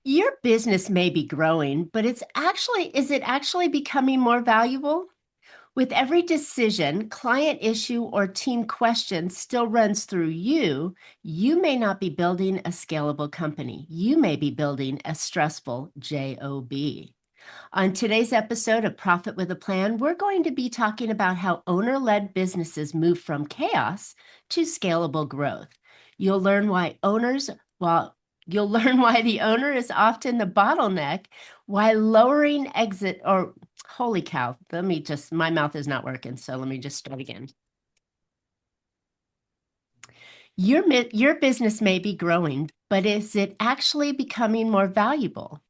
Your business may be growing, but is it actually becoming more valuable? With every decision, client issue, or team question still runs through you, you may not be building a scalable company. You may be building a stressful job. On today's episode of Profit with a Plan, we're going to be talking about how owner-led businesses move from chaos to scalable growth. You'll learn why well, you'll learn why the owner is often the bottleneck, why lowering exit or holy cow, my mouth is not working, so let me just start again. Your business may be growing, but is it actually becoming more valuable?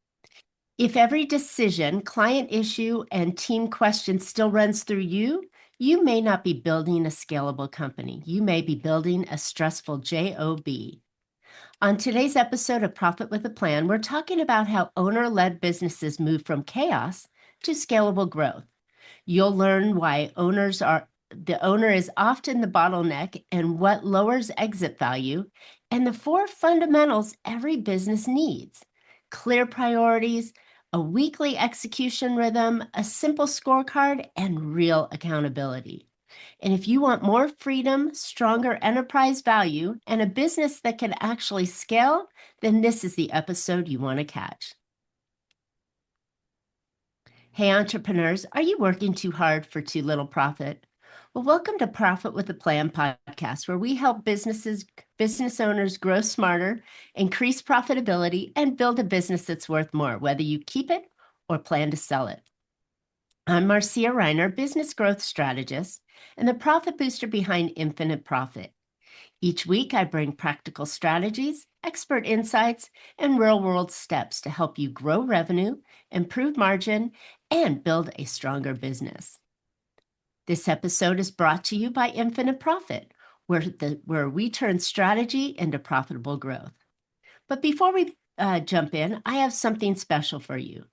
If every decision, client issue, and team question still runs through you, you may not be building a scalable company. You may be building a stressful job. On today's episode of Profit with a Plan, we're talking about how owner-led businesses move from chaos to scalable growth. You'll learn why the owner is often the bottleneck and what lowers exit value, and the four fundamentals every business needs: clear priorities, a weekly execution rhythm, a simple scorecard, and real accountability. And if you want more freedom, stronger enterprise value, and a business that can actually scale, then this is the episode you want to catch. Hey, entrepreneurs, are you working too hard for too little profit? Well, welcome to Profit with a Plan podcast, where we help business owners grow smarter, increase profitability, and build a business that's worth more, whether you keep it or plan to sell it. I'm Marcia Riner, business growth strategist and the profit booster behind Infinite Profit. Each week, I bring practical strategies, expert insights, and real-world steps to help you grow revenue, improve margin, and build a stronger business. This episode is brought to you by Infinite Profit, where we turn strategy into profitable growth. But before we jump in, I have something special for you.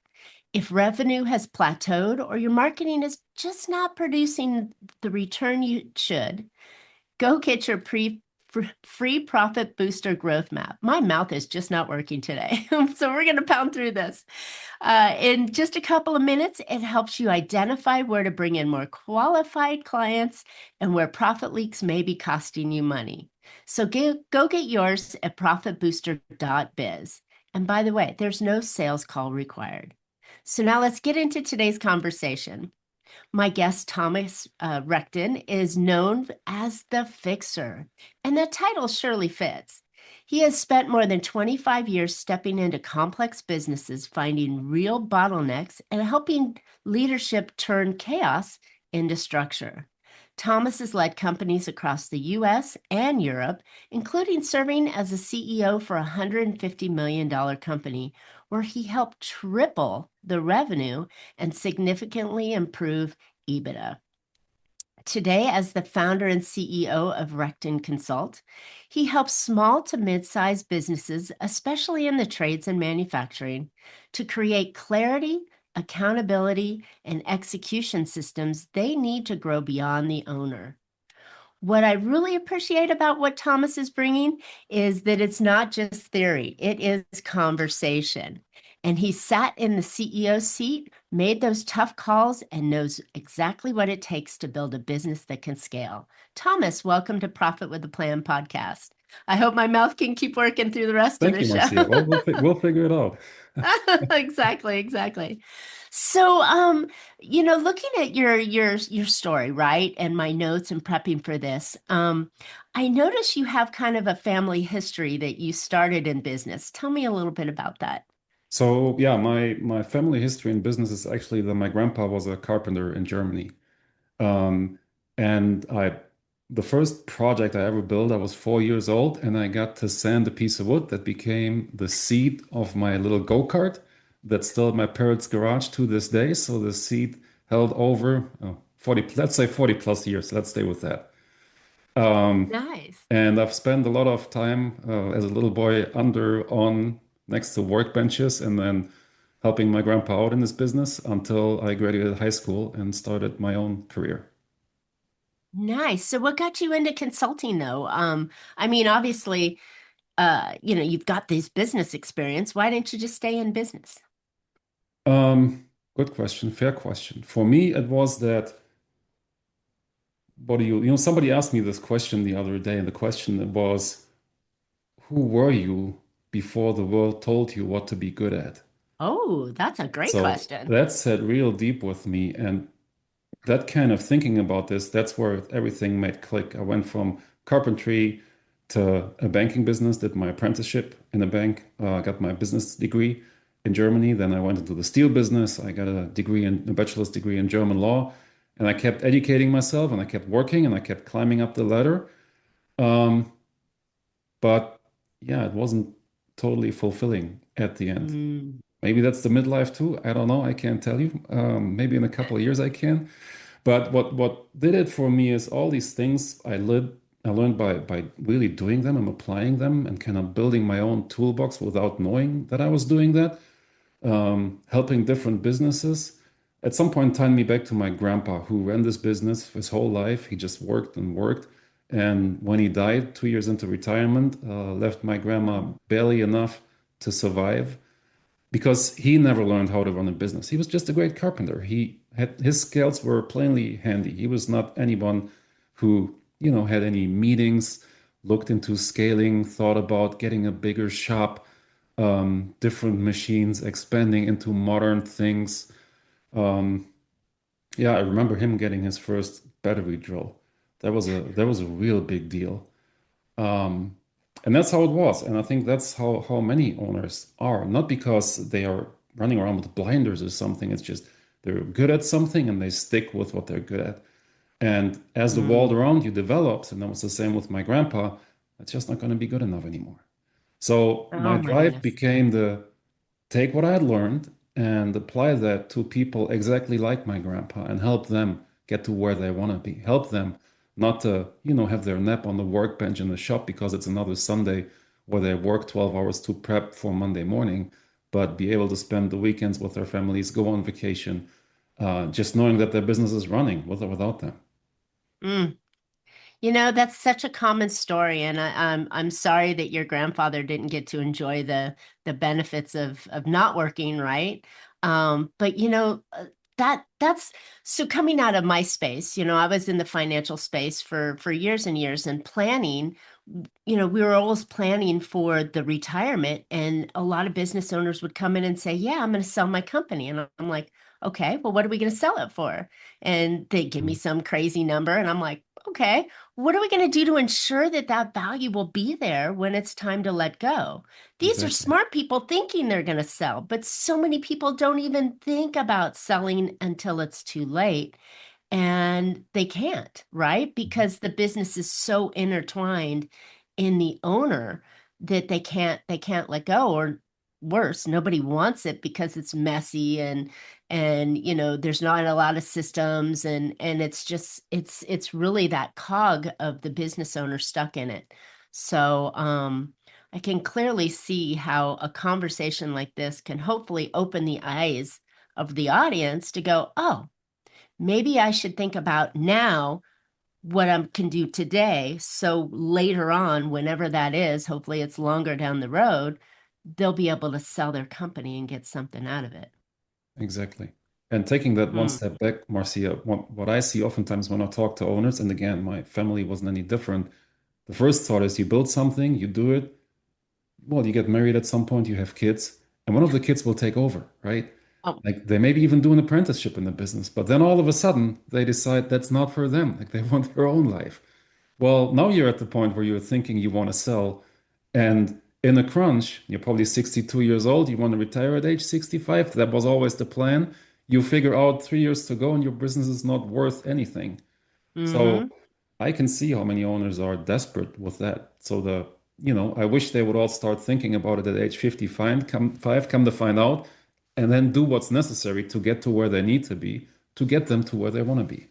If revenue has plateaued or your marketing is just not producing the return you should, go get your free profit booster growth map. My mouth is just not working today, so we're going to pound through this. In just a couple of minutes, it helps you identify where to bring in more qualified clients and where profit leaks may be costing you money. So go get yours at profitbooster.biz. And by the way, there's no sales call required. So now let's get into today's conversation. My guest, Thomas Rechtien, is known as the Fixer, and that title surely fits. He has spent more than 25 years stepping into complex businesses, finding real bottlenecks, and helping leadership turn chaos into structure. Thomas has led companies across the U.S. and Europe, including serving as a CEO for a $150 million company, where he helped triple the revenue and significantly improve EBITDA. Today, as the founder and CEO of Rechtien Consult, he helps small to mid-sized businesses, especially in the trades and manufacturing, to create clarity, accountability, and execution systems they need to grow beyond the owner. What I really appreciate about what Thomas is bringing is that it's not just theory, it is conversation. And he sat in the CEO seat, made those tough calls, and knows exactly what it takes to build a business that can scale. Thomas, welcome to Profit with a Plan podcast. I hope my mouth can keep working through the rest of Thank the you, show. Marcia. Well, we'll figure it out. Exactly. So, looking at your story, right, and my notes and prepping for this, I notice you have kind of a family history that you started in business. Tell me a little bit about that. So yeah, my family history in business is actually that my grandpa was a carpenter in Germany. Um, and the first project I ever built, I was 4 years old, and I got to sand a piece of wood that became the seat of my little go-kart that's still at my parents' garage to this day. So the seat held over 40, let's say 40 plus years. Let's stay with that. Um, Nice. and I've spent a lot of time as a little boy on next to workbenches and then helping my grandpa out in this business until I graduated high school and started my own career. Nice. So what got you into consulting though? I mean, obviously, you've got this business experience. Why didn't you just stay in business? Good question, fair question. For me, it was that what do somebody asked me this question the other day, and the question was, who were you before the world told you what to be good at? Oh, that's a great So question. that sat real deep with me. And that kind of thinking about this, that's where everything made click. I went from carpentry to a banking business, did my apprenticeship in a bank, got my business degree in Germany. Then I went into the steel business. I got a bachelor's degree in German law. And I kept educating myself and I kept working and I kept climbing up the ladder. Um, but yeah, it wasn't totally fulfilling at the end. Mm. Maybe that's the midlife too. I don't know. I can't tell you. Maybe in a couple of years I can. But what did it for me is all these things I learned by really doing them and applying them and kind of building my own toolbox without knowing that I was doing that, helping different businesses. At some point, tied me back to my grandpa who ran this business his whole life. He just worked and worked. And when he died 2 years into retirement, left my grandma Oh. barely enough to survive because he never learned how to run a business. He was just a great carpenter. He had his skills were plainly handy. He was not anyone who, had any meetings, looked into scaling, thought about getting a bigger shop, different machines, expanding into modern things. Um, yeah, I remember him getting his first battery drill. That was a real big deal. Um, and that's how it was. And I think that's how many owners are, not because they are running around with blinders or something. It's just they're good at something and they stick with what they're good at. And as the world Mm. around you develops, and that was the same with my grandpa, that's just not going to be good enough anymore. So my Oh my drive goodness. became the take what I had learned and apply that to people exactly like my grandpa and help them get to where they want to be. Help them not to, have their nap on the workbench in the shop because it's another Sunday where they work 12 hours to prep for Monday morning, but be able to spend the weekends with their families, go on vacation, just knowing that their business is running with or without them. Mm. That's such a common story, and I'm sorry that your grandfather didn't get to enjoy the benefits of not working, right? But that's so coming out of my space. I was in the financial space for years and years, and planning. We were always planning for the retirement, and a lot of business owners would come in and say, "Yeah, I'm going to sell my company," and I'm like, "Okay, well, what are we going to sell it for?" And they give me Mhm. some crazy number, and I'm like, "Okay, what are we going to do to ensure that that value will be there when it's time to let go?" These are Exactly. smart people thinking they're going to sell, but so many people don't even think about selling until it's too late. And they can't, right? Mhm. Because the business is so intertwined in the owner that they can't let go, or worse, nobody wants it because it's messy, and there's not a lot of systems, and it's really that cog of the business owner stuck in it. So I can clearly see how a conversation like this can hopefully open the eyes of the audience to go, oh, maybe I should think about now what I can do today. So later on, whenever that is, hopefully it's longer down the road, they'll be able to sell their company and get something out of it. Exactly. And taking that one Mm. step back, Marcia, what I see oftentimes when I talk to owners, and again, my family wasn't any different. The first thought is you build something, you do it, well, you get married at some point, you have kids, and one of the kids will take over, right? Oh, Like they maybe even do an apprenticeship in the business, but then all of a sudden they decide that's not for them. Like they want their own life. Well, now you're at the point where you're thinking you want to sell, and in a crunch, you're probably 62 years old, you want to retire at age 65. That was always the plan. You figure out 3 years to go and your business is not worth anything. So mm-hmm. I can see how many owners are desperate with that. So I wish they would all start thinking about it at age 55, come to find out, and then do what's necessary to get to where they need to be, to get them to where they want to be.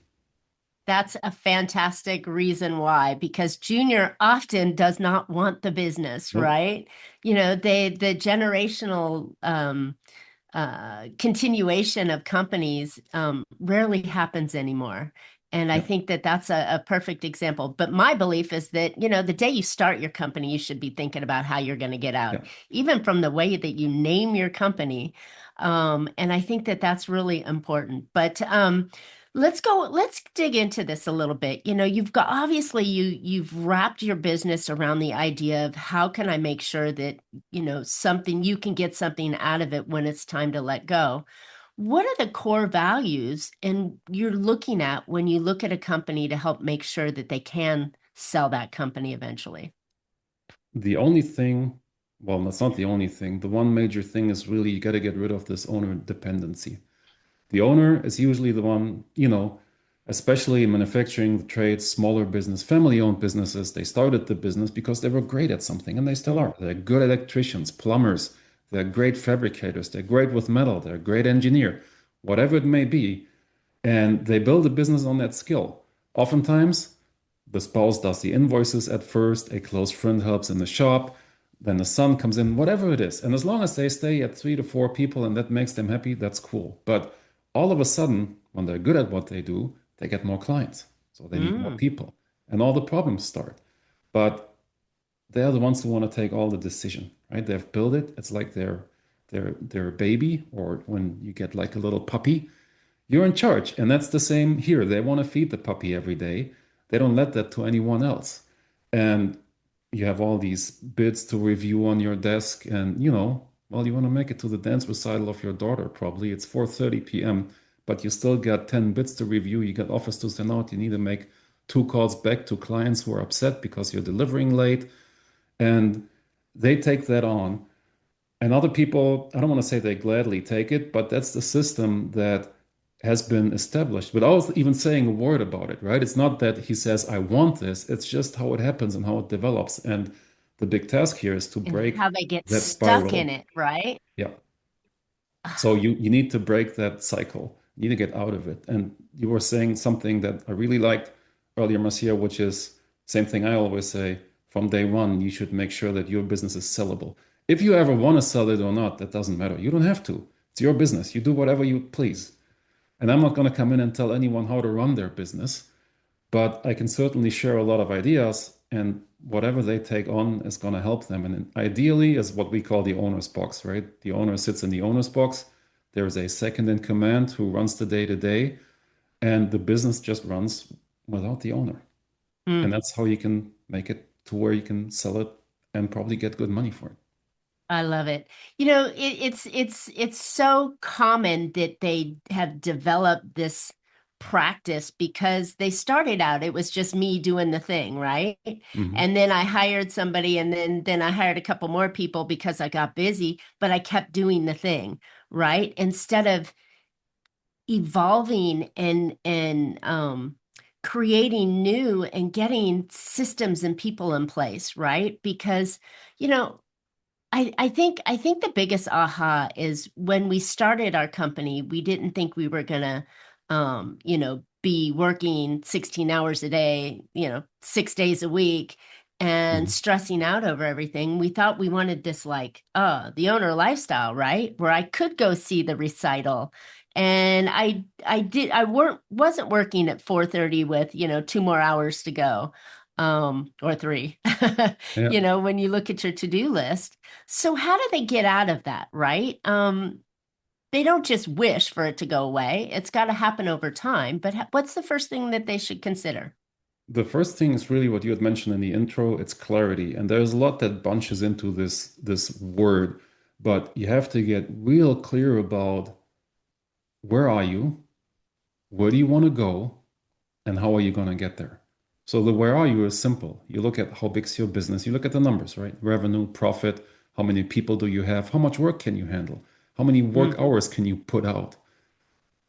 That's a fantastic reason why, because Junior often does not want the business, Nope. right? The generational continuation of companies rarely happens anymore. And I Yeah. think that that's a perfect example. But my belief is that, the day you start your company, you should be thinking about how you're going to get out, Yeah. even from the way that you name your company. And I think that that's really important. But let's dig into this a little bit. You've got obviously you've wrapped your business around the idea of how can I make sure that, something you can get something out of it when it's time to let go. What are the core values and you're looking at when you look at a company to help make sure that they can sell that company eventually? The only thing, well, that's not the only thing. The one major thing is really you got to get rid of this owner dependency. The owner is usually the one, especially in manufacturing, the trades, smaller business, family-owned businesses. They started the business because they were great at something, and they still Mm, are. They're good electricians, plumbers, they're great fabricators, they're great with metal, they're a great engineer, whatever it may be. And they build a business on that skill. Oftentimes, the spouse does the invoices at first, a close friend helps in the shop, then the son comes in, whatever it is. And as long as they stay at 3 to 4 people and that makes them happy, that's cool. But all of a sudden, when they're good at what they do, they get more clients. So they need more mm, people. And all the problems start. But they're the ones who want to take all the decision, right? They've built it. It's like their baby, or when you get like a little puppy, you're in charge. And that's the same here. They want to feed the puppy every day. They don't let that to anyone else. And you have all these bids to review on your desk. And, well, you want to make it to the dance recital of your daughter, probably. It's 4:30 p.m., but you still got 10 bids to review. You got offers to send out. You need to make 2 calls back to clients who are upset because you're delivering late. And they take that on. And other people, I don't want to say they gladly take it, but that's the system that has been established without even saying a word about it, right? It's not that he says, I want this. It's just how it happens and how it develops. And the big task here is to and break how they get that stuck in spiral. it, right? Yeah. So you need to break that cycle. You need to get out of it. And you were saying something that I really liked earlier, Marcia, which is same thing I always say, from day one, you should make sure that your business is sellable. If you ever want to sell it or not, that doesn't matter. You don't have to. It's your business. You do whatever you please. And I'm not going to come in and tell anyone how to run their business, but I can certainly share a lot of ideas, and whatever they take on is going to help them. And ideally is what we call the owner's box, right? The owner sits in the owner's box. There's a second in command who runs the day to day, and the business just runs without the owner. And Mm. that's how you can make it to where you can sell it and probably get good money for it. I love it. It's so common that they have developed this practice because they started out, it was just me doing the thing, right? Mhm. And then I hired somebody and then I hired a couple more people because I got busy, but I kept doing the thing, right? Instead of evolving and creating new and getting systems and people in place, right? Because, you know, I think the biggest aha is when we started our company, we didn't think we were gonna be working 16 hours a day, 6 days a week and Mhm. stressing out over everything. We thought we wanted this like the owner lifestyle, right? Where I could go see the recital. And I wasn't working at 4:30 with, 2 more hours to go, or three, Yeah. when you look at your to-do list. So how do they get out of that, right? They don't just wish for it to go away. It's got to happen over time. But what's the first thing that they should consider? The first thing is really what you had mentioned in the intro, it's clarity. And there's a lot that bunches into this word, but you have to get real clear about where are you, where do you want to go, and how are you going to get there? So the where are you is simple. You look at how big's your business, you look at the numbers, right? Revenue, profit, how many people do you have, how much work can you handle, how many work Hmm. hours can you put out?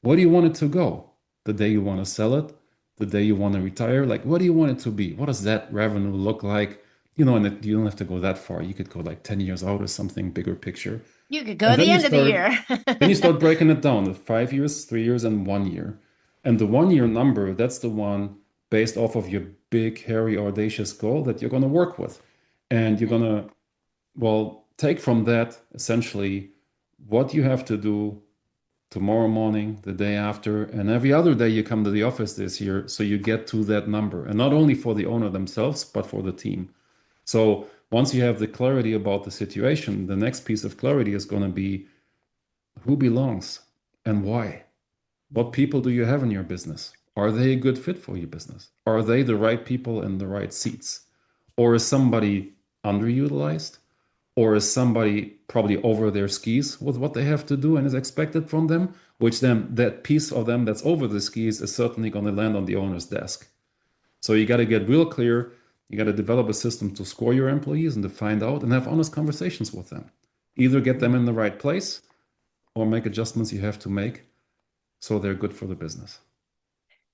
Where do you want it to go? The day you want to sell it, the day you want to retire? Like, what do you want it to be? What does that revenue look like? You don't have to go that far. You could go like 10 years out or something, bigger picture. You could go And at the end of the year. then you start breaking it down to 5 years, 3 years, and 1 year. And the 1 year number, that's the one based off of your big, hairy, audacious goal that you're going to work with. And you're going to, well, take from that essentially what you have to do tomorrow morning, the day after, and every other day you come to the office this year. So you get to that number. And not only for the owner themselves, but for the team. So once you have the clarity about the situation, the next piece of clarity is going to be who belongs and why. What people do you have in your business? Are they a good fit for your business? Are they the right people in the right seats? Or is somebody underutilized? Or is somebody probably over their skis with what they have to do and is expected from them? Which then that piece of them that's over the skis is certainly going to land on the owner's desk. So you got to get real clear. You got to develop a system to score your employees and to find out and have honest conversations with them. Either get them in the right place or make adjustments you have to make so they're good for the business.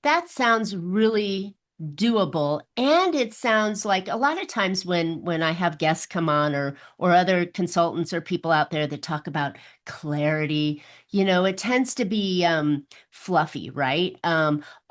That sounds really doable. And it sounds like a lot of times when I have guests come on or other consultants or people out there that talk about clarity, it tends to be fluffy, right?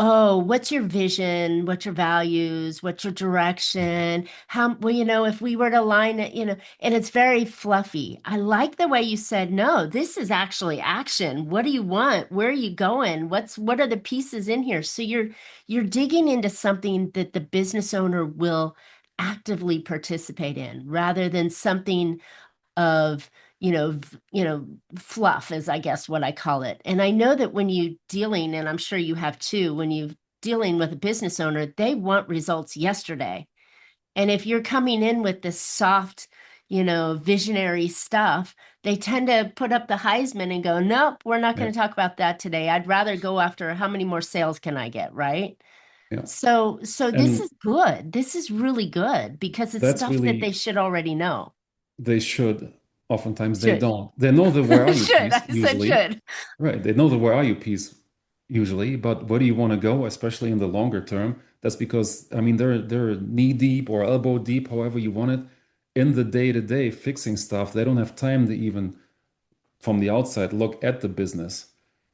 Oh, what's your vision? What's your values? What's your direction? How, well, if we were to line it, and it's very fluffy. I like the way you said, no, this is actually action. What do you want? Where are you going? What are the pieces in here? So you're digging into something that the business owner will actively participate in rather than something of fluff is I guess what I call it. And I know that when you dealing, and I'm sure you have too, when you dealing with a business owner, they want results yesterday. And if you're coming in with this soft, visionary stuff, they tend to put up the Heisman and go, nope, we're not Yeah. going to talk about that today. I'd rather go after how many more sales can I get, right? Yeah. So this is And good. This is really good because it's that's stuff that they really, should already know. they should. Oftentimes they Should. don't. They know the where are you Should. piece I said usually. should. Right. They know the where are you piece usually, but where do you want to go, especially in the longer term? That's because I mean they're knee deep or elbow deep, however you want it, in the day to day fixing stuff. They don't have time to even from the outside look at the business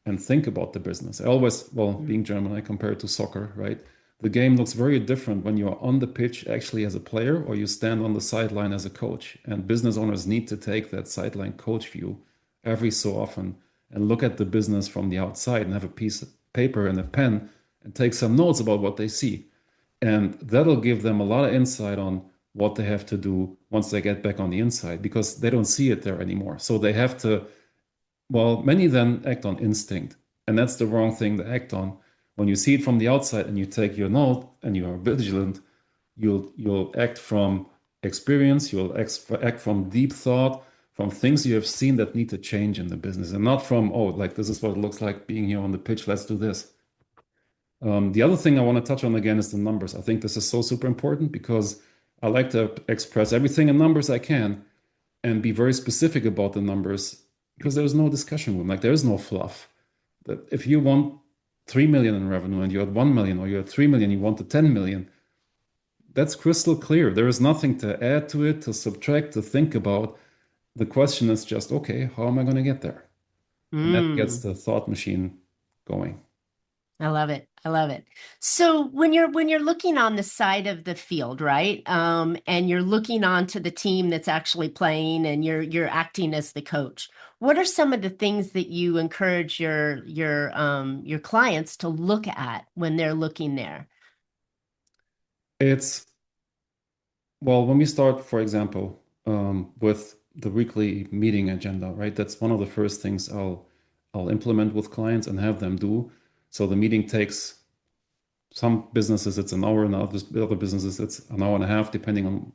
and think about the business. I always, well, being German, I compare it to soccer, right? The game looks very different when you're on the pitch actually as a player or you stand on the sideline as a coach. And business owners need to take that sideline coach view every so often and look at the business from the outside and have a piece of paper and a pen and take some notes about what they see. And that'll give them a lot of insight on what they have to do once they get back on the inside because they don't see it there anymore. So they have to, well, many then act on instinct. And that's the wrong thing to act on. When you see it from the outside and you take your note and you are vigilant, you'll act from experience, you'll act from deep thought, from things you have seen that need to change in the business, and not from, oh, like this is what it looks like being here on the pitch, let's do this. The other thing I want to touch on again is the numbers. I think this is so super important because I like to express everything in numbers I can and be very specific about the numbers because there's no discussion room. Like there is no fluff. That if you want 3 million in revenue and you're at 1 million or you're at 3 million, you want to 10 million, that's crystal clear. There is nothing to add to it, to subtract, to think about. The question is just, okay, how am I going to get there? And that gets Mm. the thought machine going. I love it. I love it. So when you're looking on the side of the field, right? And you're looking on to the team that's actually playing and you're acting as the coach. What are some of the things that you encourage your clients to look at when they're looking there? It's, well, when we start, for example, with the weekly meeting agenda, right? That's one of the first things I'll implement with clients and have them do. So the meeting takes some businesses it's an hour, and other businesses it's an hour and a half, depending on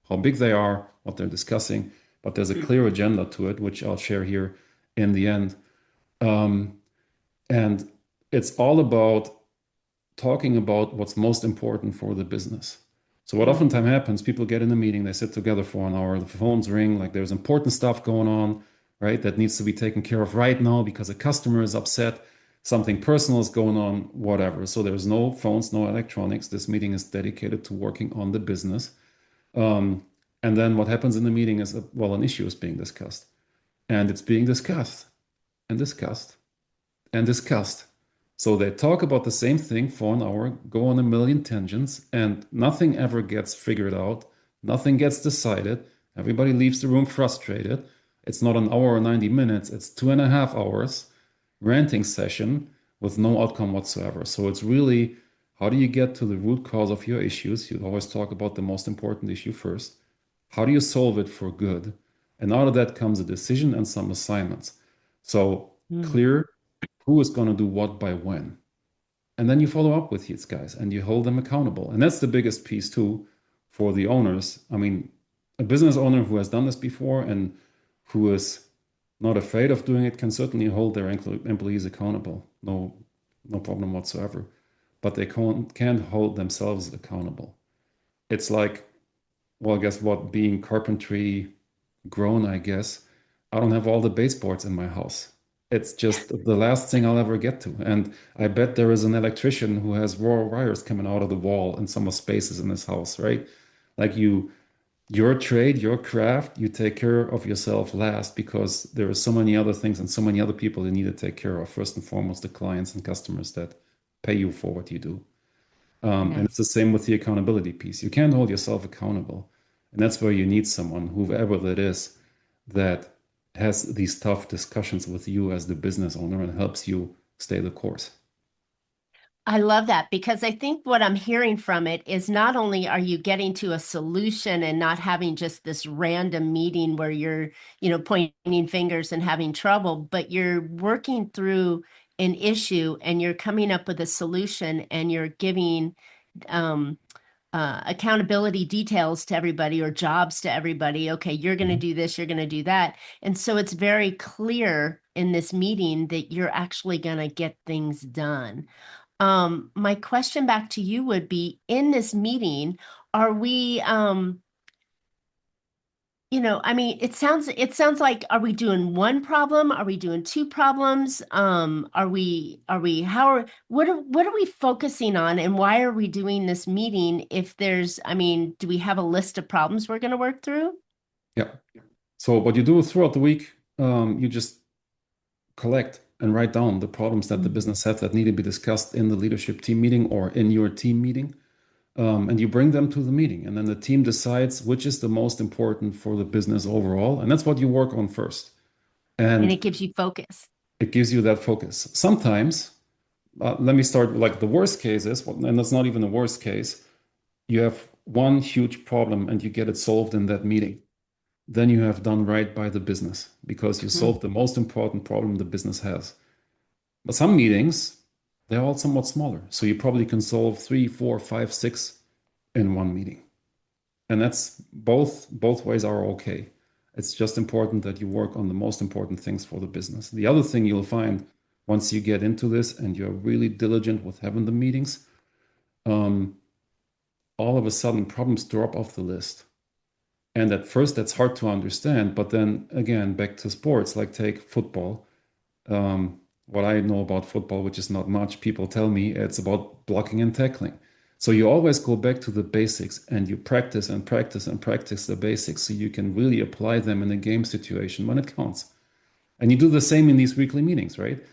how big they are, what they're discussing. But there's a clear agenda to it, which I'll share here in the end. Um, and it's all about talking about what's most important for the business. So what Mm-hmm. oftentimes happens, people get in a meeting, they sit together for an hour, the phones ring, like there's important stuff going on, right? That needs to be taken care of right now because a customer is upset, something personal is going on, whatever. So there's no phones, no electronics. This meeting is dedicated to working on the business. Um, and then what happens in the meeting is, well, an issue is being discussed. And it's being discussed and discussed and discussed. So they talk about the same thing for an hour, go on a million tangents, and nothing ever gets figured out. Nothing gets decided. Everybody leaves the room frustrated. It's not an hour or 90 minutes, it's 2.5 hours ranting session with no outcome whatsoever. So it's really how do you get to the root cause of your issues? You always talk about the most important issue first. How do you solve it for good? And out of that comes a decision and some assignments. So Mm. clear who is going to do what by when. And then you follow up with these guys and you hold them accountable. And that's the biggest piece too for the owners. I mean, a business owner who has done this before and who is not afraid of doing it can certainly hold their employees accountable. No problem whatsoever. But they can't hold themselves accountable. It's like, well, guess what? Being carpentry grown, I guess, I don't have all the baseboards in my house. It's just the last thing I'll ever get to. And I bet there is an electrician who has raw wires coming out of the wall in some of spaces in his house, right? Like your trade, your craft, you take care of yourself last because there are so many other things and so many other people you need to take care of. First and foremost, the clients and customers that pay you for what you do. And it's the Yes. same with the accountability piece. You can't hold yourself accountable. And that's where you need someone, whoever that is, that has these tough discussions with you as the business owner and helps you stay the course. I love that because I think what I'm hearing from it is not only are you getting to a solution and not having just this random meeting where you're, pointing fingers and having trouble, but you're working through an issue and you're coming up with a solution and you're giving um, accountability details to everybody or jobs to everybody. Okay, you're going to Mhm. do this, you're going to do that. And so it's very clear in this meeting that you're actually going to get things done. My question back to you would be, in this meeting, are we, I mean, it sounds like, are we doing one problem? Are we doing two problems? What are we focusing on and why are we doing this meeting if I mean, do we have a list of problems we're going to work through? Yeah. So what you do throughout the week, you just collect and write down the problems that the Mm. business has that need to be discussed in the leadership team meeting or in your team meeting. And you bring them to the meeting. And then the team decides which is the most important for the business overall. And that's what you work on first. And And it gives you focus. it gives you that focus. Sometimes, let me start like the worst case is, and that's not even the worst case, you have one huge problem and you get it solved in that meeting. Then you have done right by the business because you Mm. solved the most important problem the business has. But some meetings, they're all somewhat smaller. So you probably can solve three, four, five, six in one meeting. And that's both ways are okay. It's just important that you work on the most important things for the business. The other thing you'll find once you get into this and you're really diligent with having the meetings, um, all of a sudden problems drop off the list. And at first that's hard to understand, but then again, back to sports, like take football. What I know about football, which is not much, people tell me it's about blocking and tackling. So you always go back to the basics and you practice and practice and practice the basics so you can really apply them in a game situation when it counts. And you do the same in these weekly meetings, right?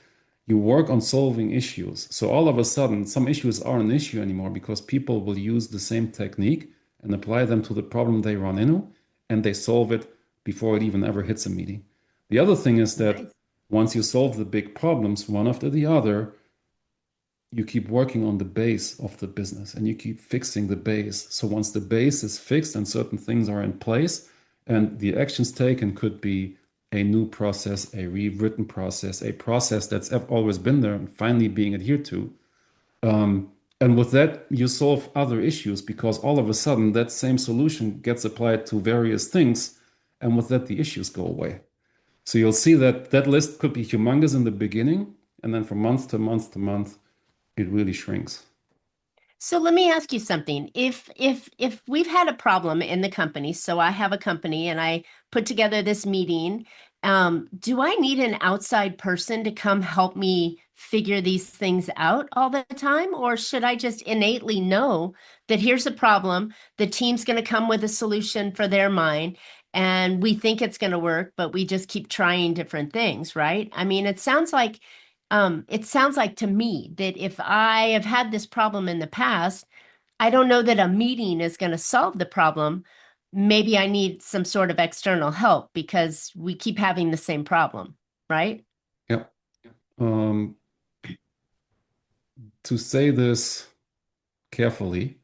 You work on solving issues. So all of a sudden, some issues aren't an issue anymore because people will use the same technique and apply them to the problem they run into, and they solve it before it even ever hits a meeting. The other thing is that Nice. once you solve the big problems one after the other, you keep working on the base of the business and you keep fixing the base. So once the base is fixed and certain things are in place, and the actions taken could be a new process, a rewritten process, a process that's always been there and finally being adhered to. Um, and with that, you solve other issues because all of a sudden that same solution gets applied to various things. And with that, the issues go away. So you'll see that that list could be humongous in the beginning. And then from month to month to month, it really shrinks. So let me ask you something. If we've had a problem in the company, so I have a company and I put together this meeting, do I need an outside person to come help me figure these things out all the time, or should I just innately know that here's a problem, the team's going to come with a solution for their mind, and we think it's going to work, but we just keep trying different things, right? I mean, it sounds like to me that if I have had this problem in the past, I don't know that a meeting is going to solve the problem. Maybe I need some sort of external help because we keep having the same problem, right? Yeah. Um, to say this carefully,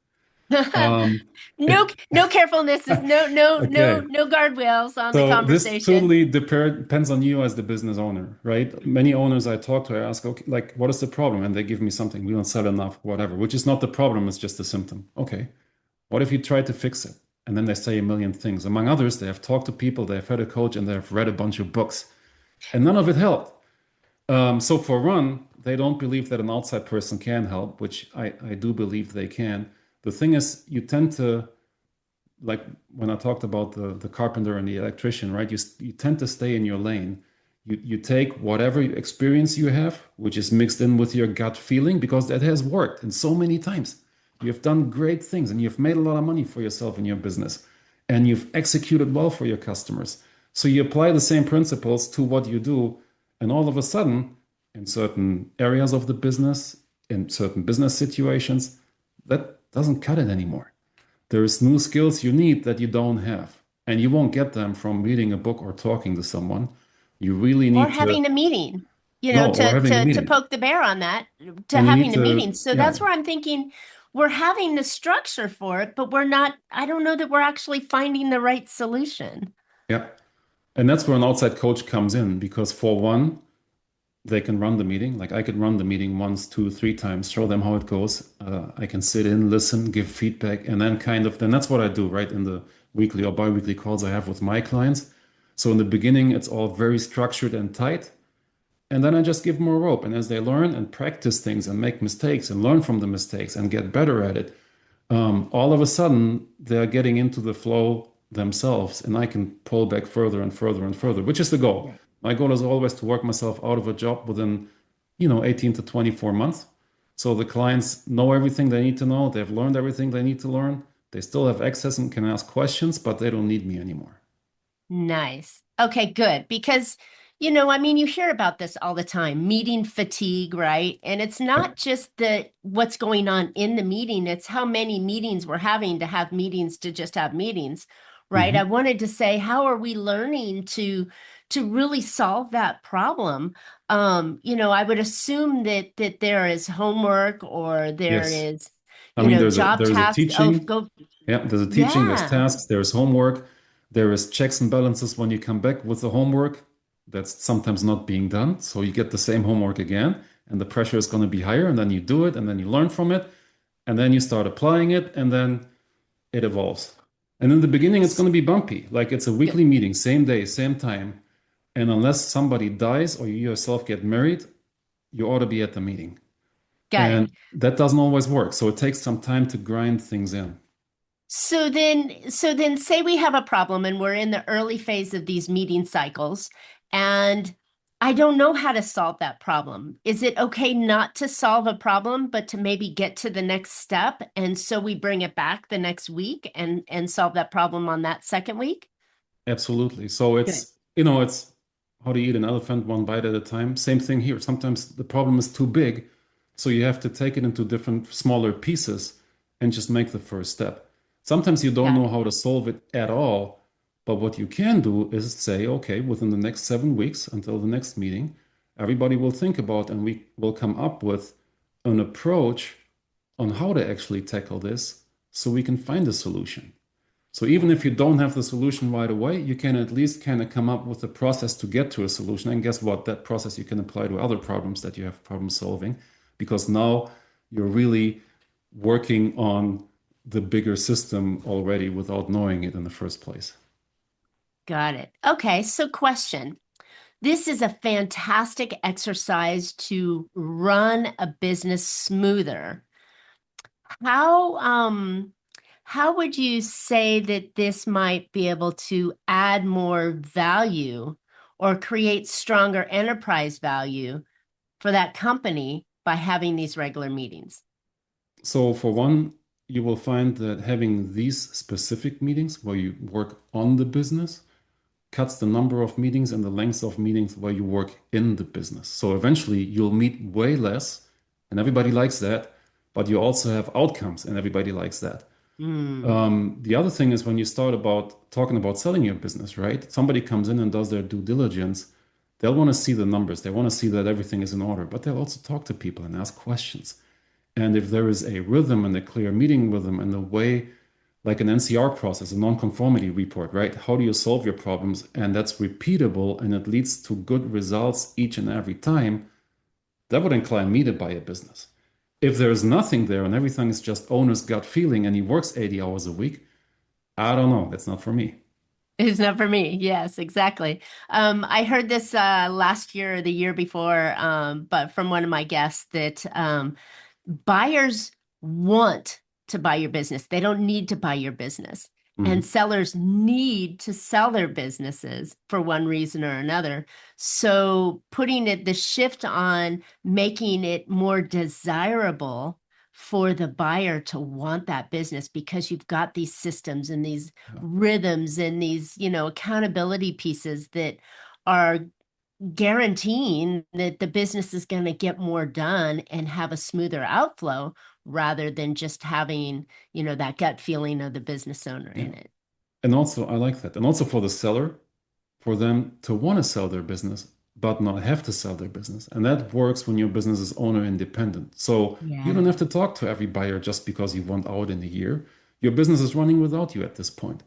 um, No, it, no carefulness is okay. no guardrails on the So this conversation. totally depends on you as the business owner, right? Many owners I talk to, I ask, okay, like, what is the problem? And they give me something. We don't sell enough, whatever, which is not the problem. It's just a symptom. Okay. What if you try to fix it? And then they say a million things. Among others, they have talked to people, they have had a coach, and they have read a bunch of books, and none of it helped. So for one, they don't believe that an outside person can help, which I do believe they can. The thing is, you tend to, like when I talked about the carpenter and the electrician, right? You tend to stay in your lane. You take whatever experience you have, which is mixed in with your gut feeling, because that has worked and so many times. You have done great things and you've made a lot of money for yourself in your business, and you've executed well for your customers. So you apply the same principles to what you do, and all of a sudden, in certain areas of the business, in certain business situations, that doesn't cut it anymore. There's new skills you need that you don't have, and you won't get them from reading a book or talking to someone. You really Or need to having a meeting, know, or to having a to meeting. poke the bear on that, to And you need having a to, meeting. So yeah, that's where I'm thinking we're having the structure for it, but we're not, I don't know that we're actually finding the right solution. yeah. And that's where an outside coach comes in, because for one, they can run the meeting. Like I could run the meeting once, two, three times, show them how it goes. I can sit in, listen, give feedback, and then then that's what I do, right? In the weekly or bi-weekly calls I have with my clients. So in the beginning, it's all very structured and tight. And then I just give more rope. And as they learn and practice things and make mistakes and learn from the mistakes and get better at it, all of a sudden they're getting into the flow themselves. And I can pull back further and further and further, which is the goal. Right. My goal is always to work myself out of a job within, 18 to 24 months. So the clients know everything they need to know. They've learned everything they need to learn. They still have access and can ask questions, but they don't need me anymore. Nice. Okay, good. Because, I mean, you hear about this all the time, meeting fatigue, right? And it's not Yep. just what's going on in the meeting, it's how many meetings we're having to have meetings to just have meetings, right? I Mhm. wanted to say, how are we learning to really solve that problem? I would assume that there is homework or there Yes. is, I mean, there's a job there's a tasks. Oh, teaching. go. Yeah, there's a teaching, there's Yeah, tasks, there's homework, there is checks and balances when you come back with the homework. That's sometimes not being done. So you get the same homework again, and the pressure is going to be higher, and then you do it, and then you learn from it, and then you start applying it, and then it evolves. And in the beginning, it's going to be bumpy. Like it's a good. weekly meeting, same day, same time. And unless somebody dies or you yourself get married, you ought to be at the meeting. Got it. And that doesn't always work. So it takes some time to grind things in. So then say we have a problem and we're in the early phase of these meeting cycles and I don't know how to solve that problem. Is it okay not to solve a problem, but to maybe get to the next step? And so we bring it back the next week and solve that problem on that second week? Absolutely. So Good. it's how to eat an elephant one bite at a time. Same thing here. Sometimes the problem is too big, so you have to take it into different smaller pieces and just make the first step. Sometimes you don't Got know it. how to solve it at all, but what you can do is say, okay, within the next 7 weeks until the next meeting, everybody will think about and we will come up with an approach on how to actually tackle this so we can find a solution. So even if you don't have the solution right away, you can at least kind of come up with a process to get to a solution. And guess what? That process you can apply to other problems that you have problem solving, because now you're really working on the bigger system already without knowing it in the first place. Got it. Okay, so question. This is a fantastic exercise to run a business smoother. How how would you say that this might be able to add more value or create stronger enterprise value for that company by having these regular meetings? So for one, you will find that having these specific meetings where you work on the business cuts the number of meetings and the length of meetings where you work in the business. So eventually you'll meet way less, and everybody likes that, but you also have outcomes, and everybody likes that. Hmm. The other thing is when you start about talking about selling your business, right? Somebody comes in and does their due diligence. They'll want to see the numbers. They want to see that everything is in order, but they'll also talk to people and ask questions. And if there is a rhythm and a clear meeting rhythm and a way, like an NCR process, a non-conformity report, right? How do you solve your problems? And that's repeatable and it leads to good results each and every time. That would incline me to buy a business. If there is nothing there and everything is just owner's gut feeling and he works 80 hours a week, I don't know. That's not for me. It's not for me. Yes, exactly. I heard this last year or the year before, but from one of my guests that buyers want to buy your business. They don't need to buy your business. And Mhm. sellers need to sell their businesses for one reason or another. So putting the shift on making it more desirable for the buyer to want that business because you've got these systems and these Yeah. rhythms and these, accountability pieces that are guaranteeing that the business is going to get more done and have a smoother outflow rather than just having, that gut feeling of the business owner Yeah. in it. And also, I like that. And also for the seller, for them to want to sell their business, but not have to sell their business. And that works when your business is owner independent. So you don't Yeah. have to talk to every buyer just because you want out in a year. Your business is running without you at this point.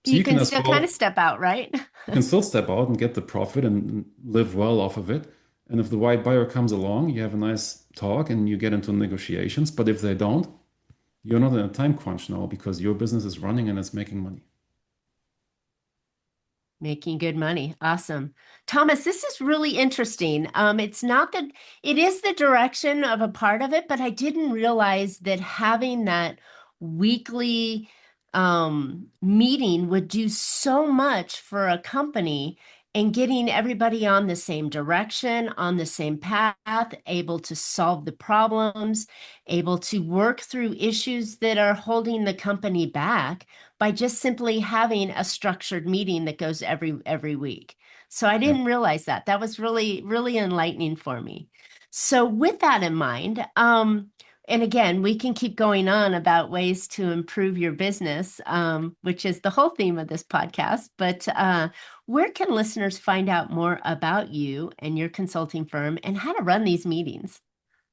So You you can can as still kind of well, step out, right? you can still step out and get the profit and live well off of it. And if the right buyer comes along, you have a nice talk and you get into negotiations. But if they don't, you're not in a time crunch now because your business is running and it's making money. Making good money. Awesome. Thomas, this is really interesting. It's not that it is the direction of a part of it, but I didn't realize that having that weekly meeting would do so much for a company and getting everybody on the same direction, on the same path, able to solve the problems, able to work through issues that are holding the company back by just simply having a structured meeting that goes every week. So I Yeah. didn't realize that. That was really, really enlightening for me. So with that in mind, and again, we can keep going on about ways to improve your business, which is the whole theme of this podcast. But where can listeners find out more about you and your consulting firm and how to run these meetings?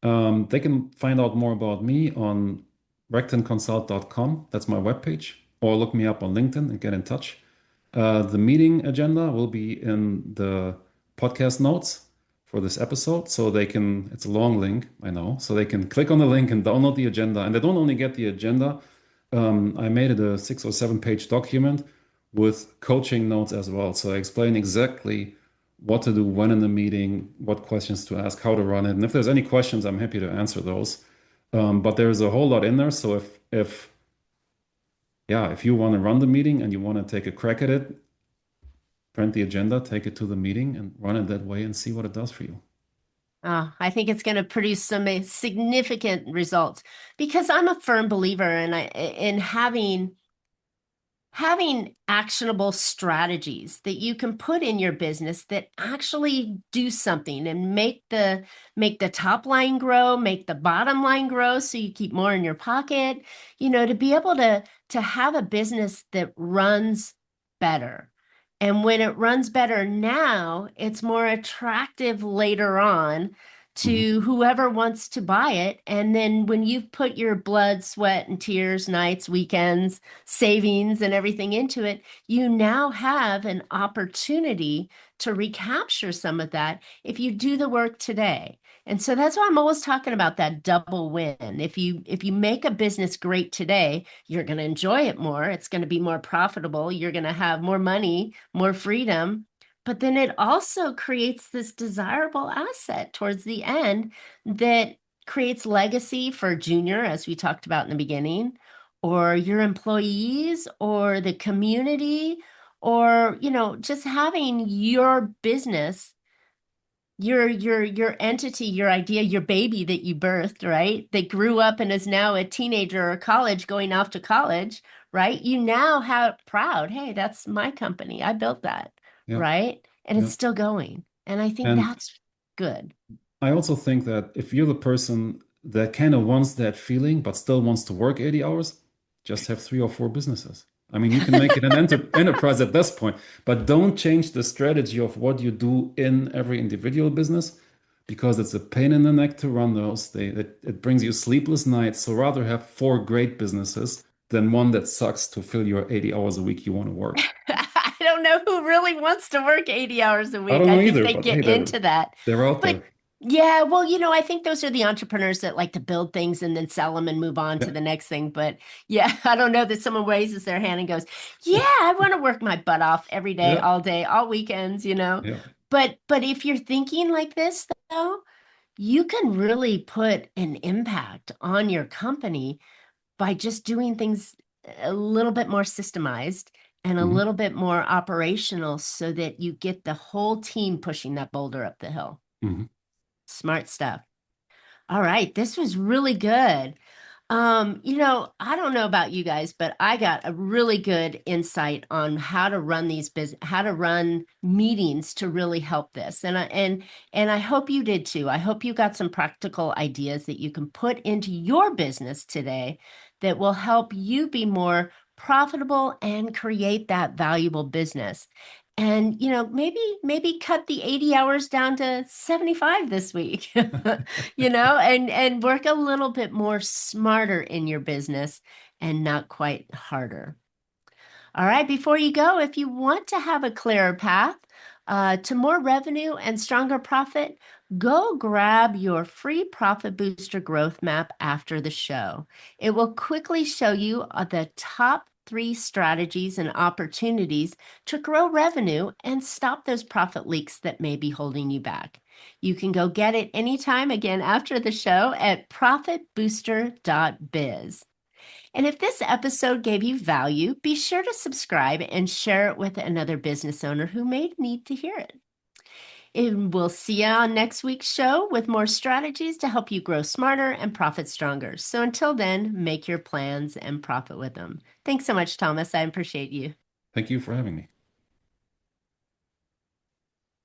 They can find out more about me on rectinconsult.com. That's my webpage. Or look me up on LinkedIn and get in touch. The meeting agenda will be in the podcast notes for this episode. So they can, it's a long link, I know. So they can click on the link and download the agenda. And they don't only get the agenda, I made it a 6 or 7 page document with coaching notes as well. So I explain exactly what to do when in the meeting, what questions to ask, how to run it. And if there's any questions, I'm happy to answer those. But there's a whole lot in there. So if you want to run the meeting and you want to take a crack at it, print the agenda, take it to the meeting and run it that way and see what it does for you. I think it's going to produce some significant results because I'm a firm believer in having actionable strategies that you can put in your business that actually do something and make the top line grow, make the bottom line grow so you keep more in your pocket, to be able to have a business that runs better. And when it runs better now, it's more attractive later on Mhm. to whoever wants to buy it. And then when you've put your blood, sweat, and tears, nights, weekends, savings and everything into it, you now have an opportunity to recapture some of that if you do the work today. And so that's why I'm always talking about that double win. If you make a business great today, you're going to enjoy it more. It's going to be more profitable. You're going to have more money, more freedom. But then it also creates this desirable asset towards the end that creates legacy for Junior, as we talked about in the beginning, or your employees or the community or just having your business, your entity, your idea, your baby that you birthed, right, that grew up and is now a teenager or college going off to college, right, you now have proud, hey, that's my company, I built that, Yeah. right, and it's Yeah. still going, and I think And that's good. I also think that if you're the person that kind of wants that feeling but still wants to work 80 hours, just have 3 or 4 businesses. I mean, you can make it an enterprise at this point, but don't change the strategy of what you do in every individual business because it's a pain in the neck to run those. It brings you sleepless nights. So rather have four great businesses than one that sucks to fill your 80 hours a week you want to work. I don't know who really wants to work 80 hours a I week. don't I know think either, they but hey, get into that. they're out But there. yeah, well, I think those are the entrepreneurs that like to build things and then sell them and move on to Yeah. the next thing. But yeah, I don't know that someone raises their hand and goes, "Yeah, I want to work my butt off every Yeah. day, all weekends." Yeah. But if you're thinking like this, though, you can really put an impact on your company by just doing things a little bit more systemized and a Hmm. little bit more operational so that you get the whole team pushing that boulder up the hill. Hmm. Smart stuff. All right, this was really good. I don't know about you guys, but I got a really good insight on how to run how to run meetings to really help this. And I hope you did too. I hope you got some practical ideas that you can put into your business today that will help you be more profitable and create that valuable business. And maybe cut the 80 hours down to 75 this week. And work a little bit more smarter in your business and not quite harder. All right, before you go, if you want to have a clearer path to more revenue and stronger profit, go grab your free Profit Booster Growth Map after the show. It will quickly show you the top 3 strategies and opportunities to grow revenue and stop those profit leaks that may be holding you back. You can go get it anytime again after the show at profitbooster.biz. And if this episode gave you value, be sure to subscribe and share it with another business owner who may need to hear it. And we'll see you on next week's show with more strategies to help you grow smarter and profit stronger. So until then, make your plans and profit with them. Thanks so much, Thomas. I appreciate you. Thank you for having me.